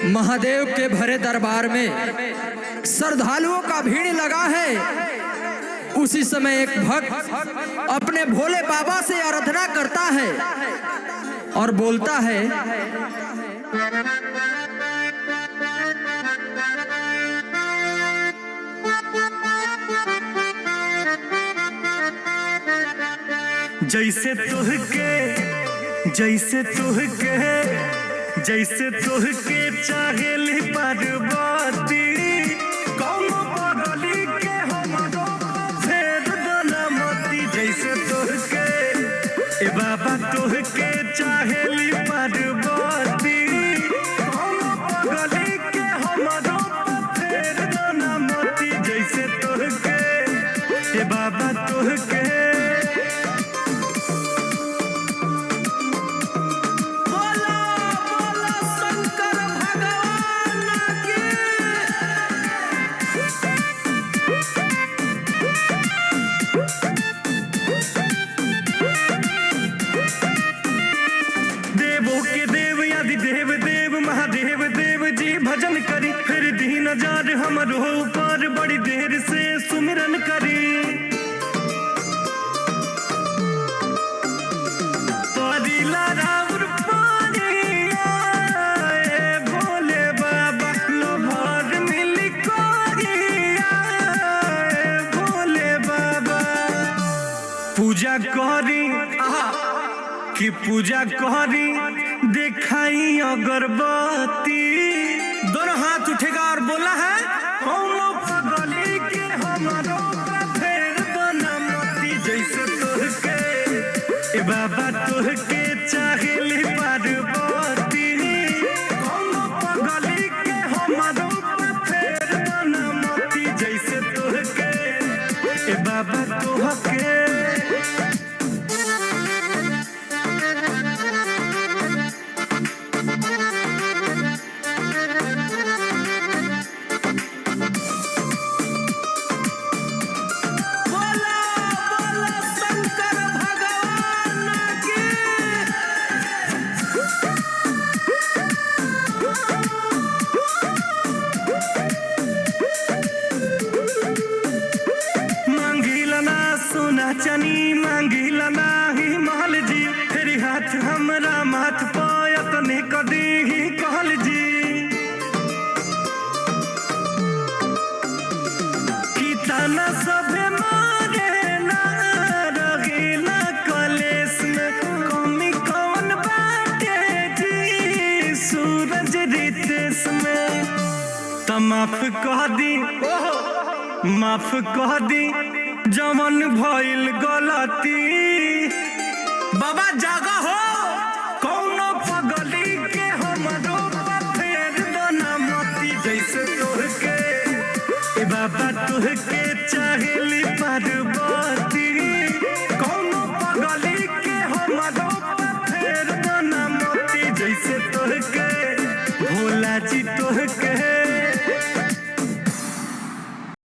महादेव के भरे दरबार में श्रद्धालुओं का भीड़ लगा है। उसी समय एक भक्त अपने भोले बाबा से आराधना करता है और बोलता है, जैसे तुहके चाहेली पार्वती, कौनो बगली के हमरो फेर बनमती। जैसे तुहके ए बाबा तुहके चाहेली पार्वती, कौनो बगली के हमरो फेर बनमती। जैसे तुहके ए बाबा तुहके महादेव देव जी भजन करी, फिर दीन जार हमरो ऊपर बड़ी देर से सुमिरन करी। परिला राउर पानिया ए भोले बाबा, लोभर मिली कोरिया ए भोले बाबा। पूजा करी कि पूजा करी दिखाई अगरबत्ती, दोनों हाथ उठेगा और बोला है, कौनो पगली के हमारो फेर बनमती। जैसे तुहके ए बाबा तुहके चाहेली पार्वती, कौनो पगली के हमारो फेर बनमती। जैसे तुहके ए बाबा तुहके चनी मांगिला नाही महल जी, फेरी हाथ हमरा माथ पायत ने कदी ही कहल जी। की ताना सभे मारे ना रगीला कलेस में, कमी कौन बाटे जी सूरज रितेश में। त माफ कह दी जमन भइल गलती, बाबा जागा हो, कौनो पगली के हमरो फेर बनमती। जैसे तुहके ए बाबा तुहके चाहेली पार्वती,